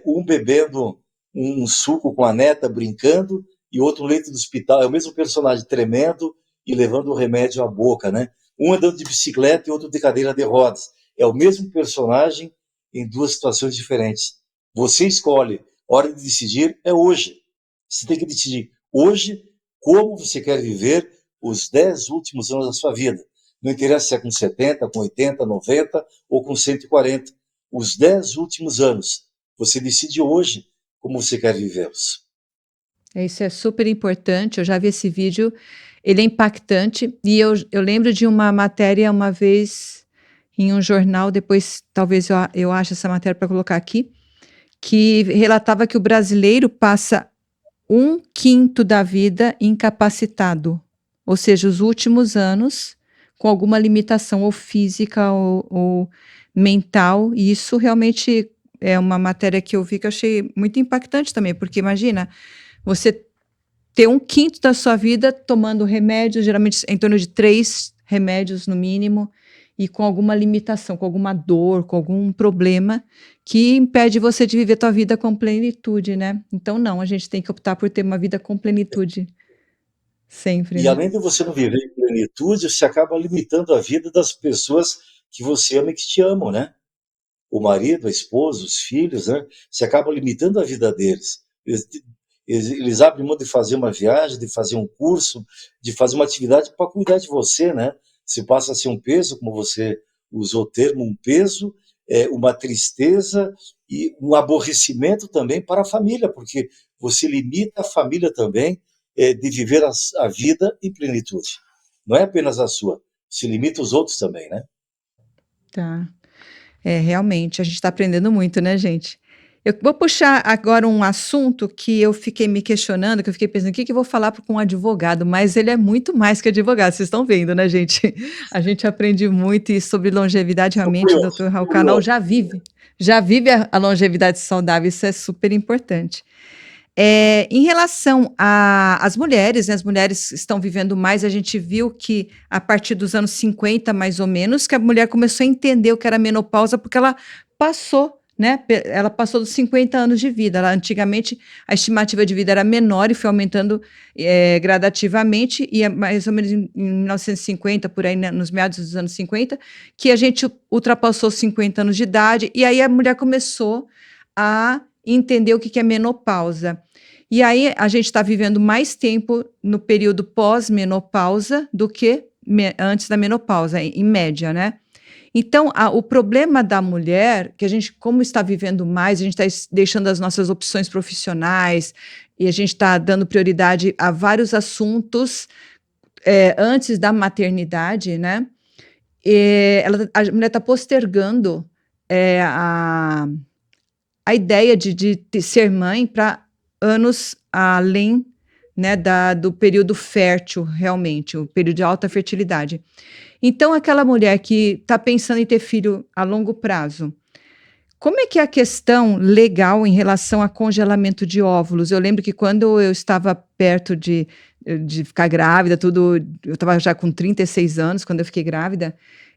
Um bebendo um suco com a neta, brincando, e outro no leito do hospital. É o mesmo personagem tremendo e levando o remédio à boca, né? Um andando de bicicleta e outro de cadeira de rodas. É o mesmo personagem em duas situações diferentes. Você escolhe. Hora de decidir é hoje. Você tem que decidir hoje como você quer viver os 10 últimos anos da sua vida. Não interessa se é com 70, com 80, 90 ou com 140. Os 10 últimos anos. Você decide hoje como você quer vivê-los. Isso é super importante. Eu já vi esse vídeo ele é impactante. E eu lembro de uma matéria uma vez em um jornal, depois talvez eu ache essa matéria para colocar aqui, que relatava que o brasileiro passa 1/5 da vida incapacitado, ou seja, os últimos anos com alguma limitação ou física ou mental, e isso realmente é uma matéria que eu vi que eu achei muito impactante também, porque imagina, você ter 1/5 da sua vida tomando remédios, geralmente em torno de 3 remédios no mínimo, e com alguma limitação, com alguma dor, com algum problema que impede você de viver tua vida com plenitude, né. Então não, a gente tem que optar por ter uma vida com plenitude, sempre, E né. além de você não viver em plenitude, você acaba limitando a vida das pessoas que você ama e que te amam, né? O marido, a esposa, os filhos, né? Você acaba limitando a vida deles. Eles abrem mão de fazer uma viagem, de fazer um curso, de fazer uma atividade para cuidar de você, né? Se passa a ser um peso, como você usou o termo, um peso, uma tristeza e um aborrecimento também para a família, porque você limita a família também de viver a vida em plenitude. Não é apenas a sua, se limita os outros também, né? Tá. É, realmente, a gente está aprendendo muito, né, gente. Eu vou puxar agora um assunto que eu fiquei me questionando, que eu fiquei pensando: "O que que eu vou falar com um advogado?", mas ele é muito mais que advogado, vocês estão vendo, né, gente. A gente aprende muito e sobre longevidade, Estou realmente, o curioso, doutor Raul estou Canal curioso. já vive a longevidade saudável, isso é super importante. Em relação às mulheres, né, as mulheres estão vivendo mais, a gente viu que a partir dos anos 50, mais ou menos, que a mulher começou a entender o que era menopausa, porque ela passou, né, ela passou dos 50 anos de vida. Ela, antigamente, a estimativa de vida era menor e foi aumentando gradativamente, e é mais ou menos em 1950, por aí, né, nos meados dos anos 50, que a gente ultrapassou os 50 anos de idade, e aí a mulher começou a entender o que que é menopausa. E aí a gente está vivendo mais tempo no período pós-menopausa do que antes da menopausa, em média, né? Então, o problema da mulher, que a gente, como está vivendo mais, a gente está deixando as nossas opções profissionais e a gente está dando prioridade a vários assuntos antes da maternidade, né? A mulher está postergando a ideia de ser mãe para anos além, né, do período fértil, realmente, o período de alta fertilidade. Então, aquela mulher que está pensando em ter filho a longo prazo, como é que é a questão legal em relação a congelamento de óvulos? Eu lembro que quando eu estava perto de ficar grávida, tudo, eu estava já com 36 anos quando eu fiquei grávida,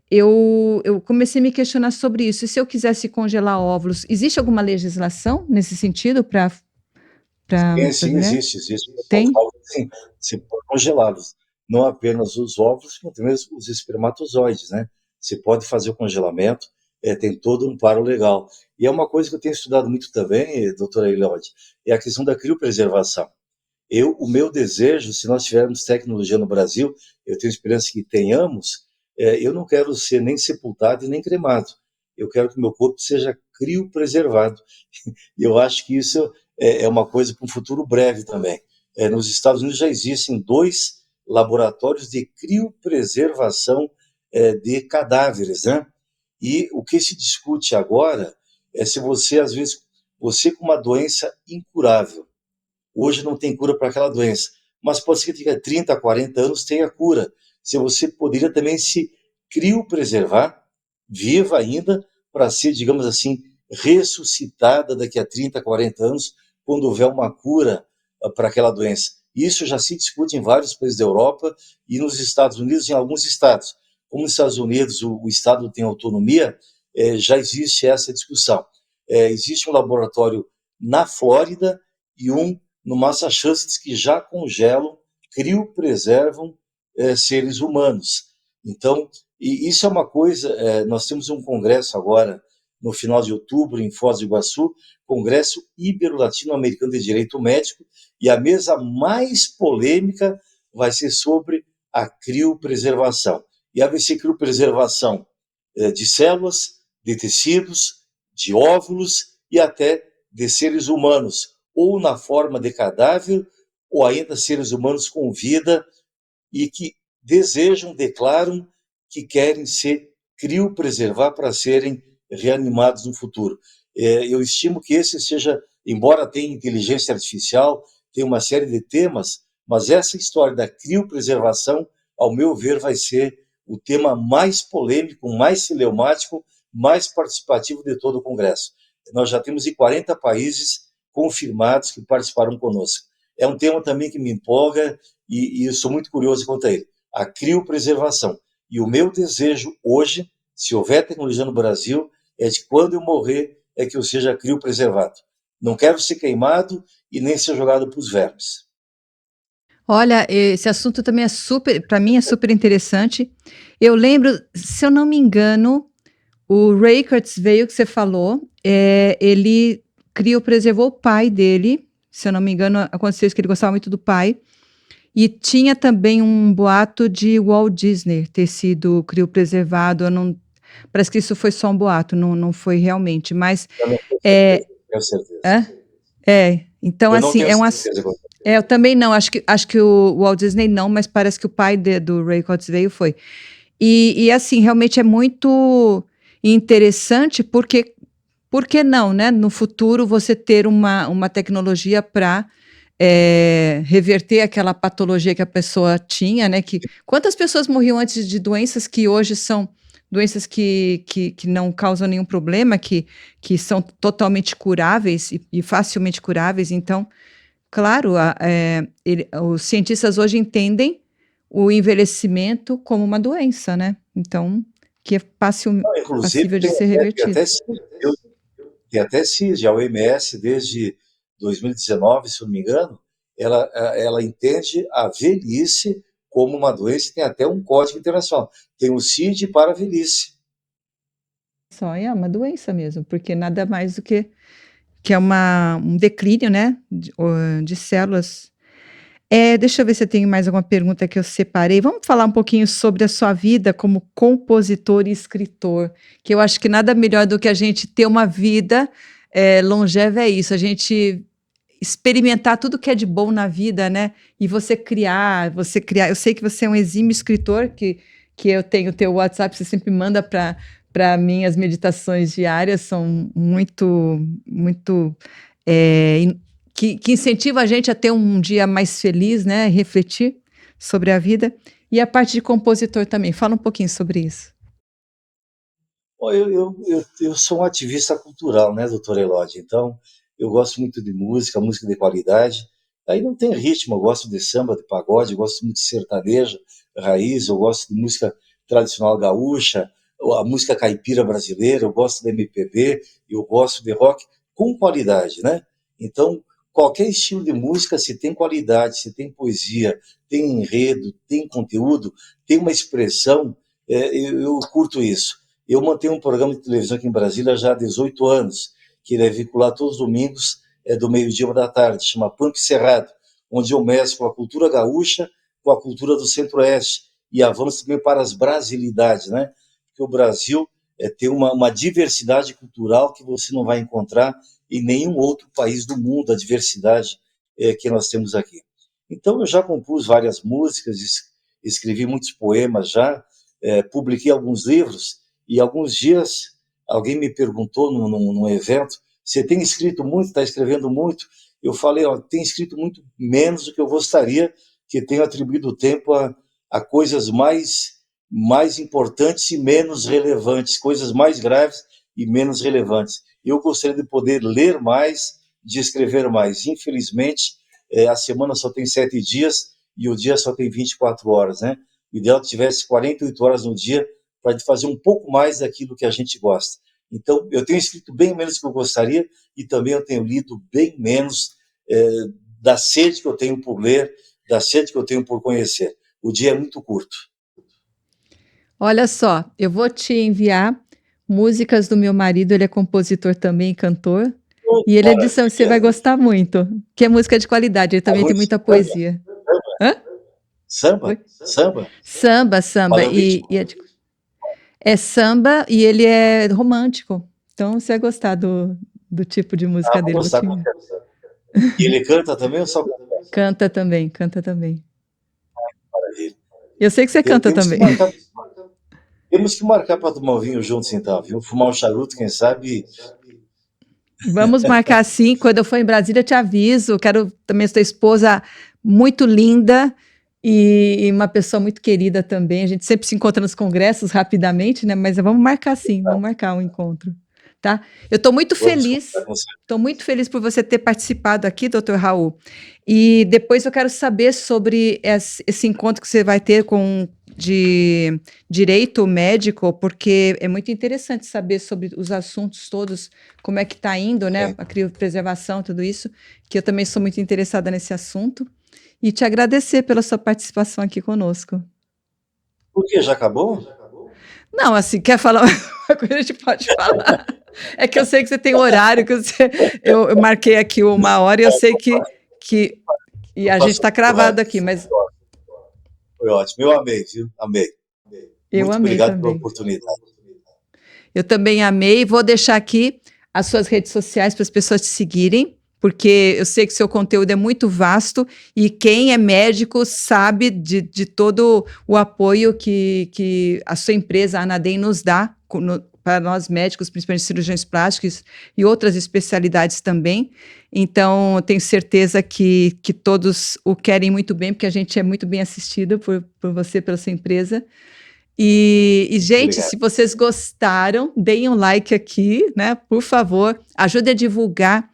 eu comecei a me questionar sobre isso. E se eu quisesse congelar óvulos, existe alguma legislação nesse sentido para Sim, as sim, mulheres? existe. Os Tem? óvulos, sim, você pode congelá-los. Não apenas os óvulos, como também os espermatozoides, né? Você pode fazer o congelamento, tem todo um amparo legal. E é uma coisa que eu tenho estudado muito também, doutora Eliode, é a questão da criopreservação. O meu desejo, se nós tivermos tecnologia no Brasil, eu tenho esperança que tenhamos, eu não quero ser nem sepultado e nem cremado. Eu quero que o meu corpo seja criopreservado. E eu acho que isso é uma coisa para um futuro breve também. Nos Estados Unidos já existem 2 laboratórios de criopreservação de cadáveres, né? E o que se discute agora é se você, às vezes, você com uma doença incurável, hoje não tem cura para aquela doença, mas pode ser que daqui a 30, 40 anos tenha cura. Se você poderia também se criopreservar, viva ainda, para ser, digamos assim, ressuscitada daqui a 30, 40 anos, quando houver uma cura para aquela doença. Isso já se discute em vários países da Europa e nos Estados Unidos, em alguns estados. Como nos Estados Unidos o estado tem autonomia, já existe essa discussão. Existe um laboratório na Flórida e um no Massachusetts que já congelam, criopreservam seres humanos. Então, e isso é uma coisa, nós temos um congresso agora, no final de outubro, em Foz do Iguaçu, Congresso Ibero-Latino-Americano de Direito Médico, e a mesa mais polêmica vai ser sobre a criopreservação. E a vai ser criopreservação de células, de tecidos, de óvulos e até de seres humanos, ou na forma de cadáver, ou ainda seres humanos com vida e que desejam, declaram que querem ser criopreservar para serem reanimados no futuro. Eu estimo que esse seja, embora tenha inteligência artificial, tenha uma série de temas, mas essa história da criopreservação, ao meu ver, vai ser o tema mais polêmico, mais celeumático, mais participativo de todo o Congresso. Nós já temos em 40 países confirmados que participaram conosco. É um tema também que me empolga e eu sou muito curioso quanto a ele. A criopreservação. E o meu desejo hoje, se houver tecnologia no Brasil, é de quando eu morrer, é que eu seja criopreservado. Não quero ser queimado e nem ser jogado para os vermes. Olha, esse assunto também é super, para mim é super interessante. Eu lembro, se eu não me engano, o Ray Kurzweil que você falou, ele criopreservou o pai dele. Se eu não me engano, aconteceu isso que ele gostava muito do pai. E tinha também um boato de Walt Disney ter sido criopreservado. Parece que isso foi só um boato, não foi realmente. Mas Eu não tenho certeza. então Eu não assim, tenho certeza. eu também não. Acho que o Walt Disney não, mas parece que o pai do Ray Kurzweil foi. E assim, realmente é muito interessante porque, por que não, né? No futuro você ter uma tecnologia para reverter aquela patologia que a pessoa tinha, né? Quantas pessoas morriam antes de doenças que hoje são doenças que não causam nenhum problema, que são totalmente curáveis e facilmente curáveis. Então, claro, os cientistas hoje entendem o envelhecimento como uma doença, né? Então, que é Inclusive, passível de ser revertido. tem até CIS, a OMS, desde 2019, se eu não me engano, ela entende a velhice como uma doença e tem até um código internacional. Tem o CID para a velhice. Só é uma doença mesmo, porque nada mais do que é um declínio, né, de células. Deixa eu ver se eu tenho mais alguma pergunta que eu separei. Vamos falar um pouquinho sobre a sua vida como compositor e escritor, que eu acho que nada melhor do que a gente ter uma vida longeva é isso, a gente experimentar tudo que é de bom na vida, né? E você criar. Eu sei que você é um exímio escritor, que eu tenho o teu WhatsApp, você sempre manda para mim as meditações diárias, são muito, muito que incentiva a gente a ter um dia mais feliz, né? Refletir sobre a vida. E a parte de compositor também. Fala um pouquinho sobre isso. Eu sou um ativista cultural, né, doutor Elodie? Então, eu gosto muito de música de qualidade. Aí não tem ritmo, eu gosto de samba, de pagode, eu gosto muito de sertanejo, raiz, eu gosto de música tradicional gaúcha, a música caipira brasileira, eu gosto de MPB, eu gosto de rock com qualidade, né? Então, qualquer estilo de música, se tem qualidade, se tem poesia, tem enredo, tem conteúdo, tem uma expressão, eu curto isso. Eu mantenho um programa de televisão aqui em Brasília já há 18 anos, que ele é veiculado todos os domingos, do meio-dia uma da tarde, chama Punk Cerrado, onde eu mesclo a cultura gaúcha com a cultura do Centro-Oeste e avanço também para as brasilidades, né? Porque o Brasil tem uma diversidade cultural que você não vai encontrar em nenhum outro país do mundo, a diversidade que nós temos aqui. Então, eu já compus várias músicas, escrevi muitos poemas já, publiquei alguns livros, e alguns dias alguém me perguntou num evento, você tem escrito muito, está escrevendo muito? Eu falei, tem escrito muito menos do que eu gostaria, que tenho atribuído tempo a coisas mais importantes e menos relevantes, coisas mais graves e menos relevantes. Eu gostaria de poder ler mais, de escrever mais. Infelizmente, a semana só tem 7 dias e o dia só tem 24 horas, né? O ideal é que tivesse 48 horas no dia para fazer um pouco mais daquilo que a gente gosta. Então, eu tenho escrito bem menos do que eu gostaria e também eu tenho lido bem menos da sede que eu tenho por ler, da sede que eu tenho por conhecer. O dia é muito curto. Olha só, eu vou te enviar músicas do meu marido, ele é compositor também, cantor, e ele disse que você vai gostar muito, que é música de qualidade, ele também tem muita poesia. Hã? Samba? Samba? Samba. É samba e ele é romântico. Então você vai gostar do tipo de música dele. E ele canta também ou só canta também? Canta também. Maravilha. Eu sei que você Tem- canta Temos que também. marcar, temos que marcar para tomar um vinho juntos, então, viu? Fumar um charuto, quem sabe. Vamos marcar sim. Quando eu for em Brasília, eu te aviso. Quero também sua esposa muito linda e uma pessoa muito querida também. A gente sempre se encontra nos congressos rapidamente, né? Mas vamos marcar sim, vamos marcar um encontro, tá? Eu estou muito Vamos feliz. conversar com você. Estou muito feliz por você ter participado aqui, doutor Raul. E depois eu quero saber sobre esse encontro que você vai ter com de direito médico, porque é muito interessante saber sobre os assuntos todos, como é que está indo, né? É. A criopreservação, tudo isso, que eu também sou muito interessada nesse assunto. E te agradecer pela sua participação aqui conosco. Por quê? Já acabou? Não, assim, quer falar uma coisa, a gente pode falar. É que eu sei que você tem horário, que eu marquei aqui 1 hora e eu sei que e Eu a gente faço está muito cravado rápido. aqui, mas Foi ótimo. Eu amei, viu? Amei. eu Muito amei obrigado pela também. oportunidade. Eu também amei. Vou deixar aqui as suas redes sociais para as pessoas te seguirem, porque eu sei que seu conteúdo é muito vasto e quem é médico sabe de todo o apoio que a sua empresa, a Anadem, nos dá para nós médicos, principalmente cirurgiões plásticos e outras especialidades também. Então, eu tenho certeza que todos o querem muito bem, porque a gente é muito bem assistido por você, pela sua empresa. Gente, Obrigado. se vocês gostaram, deem um like aqui, né? Por favor, ajude a divulgar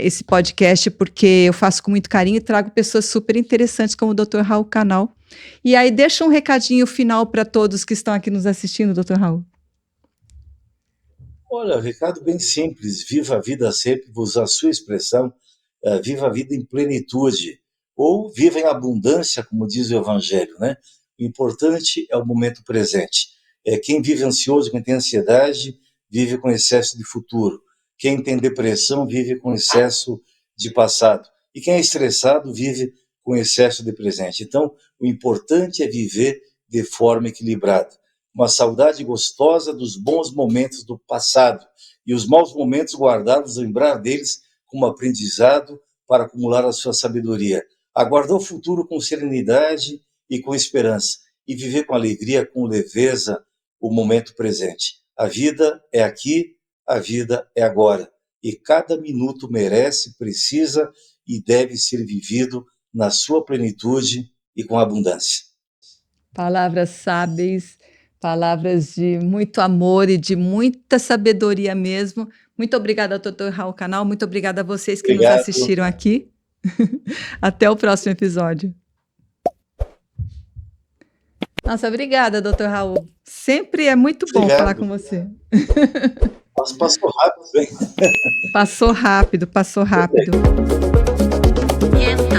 esse podcast, porque eu faço com muito carinho e trago pessoas super interessantes como o Dr. Raul Canal. E aí, deixa um recadinho final para todos que estão aqui nos assistindo, Dr. Raul. Olha, recado bem simples. Viva a vida sempre, vou usar a sua expressão, viva a vida em plenitude. Ou viva em abundância, como diz o Evangelho, né? O importante é o momento presente. Quem vive ansioso, quem tem ansiedade, vive com excesso de futuro. Quem tem depressão, vive com excesso de passado. E quem é estressado, vive com excesso de presente. Então, o importante é viver de forma equilibrada. Uma saudade gostosa dos bons momentos do passado e os maus momentos guardados, lembrar deles como aprendizado para acumular a sua sabedoria. Aguardar o futuro com serenidade e com esperança e viver com alegria, com leveza o momento presente. A vida é aqui, a vida é agora e cada minuto merece, precisa e deve ser vivido na sua plenitude e com abundância. Palavras sábias, palavras de muito amor e de muita sabedoria mesmo. Muito obrigada, Dr. Raul Canal. Muito obrigada a vocês que nos Obrigado. assistiram aqui. Até o próximo episódio. Nossa, obrigada, Dr. Raul. Sempre é muito bom Obrigado. falar com você. Mas passou rápido, hein? Passou rápido, passou rápido. E então,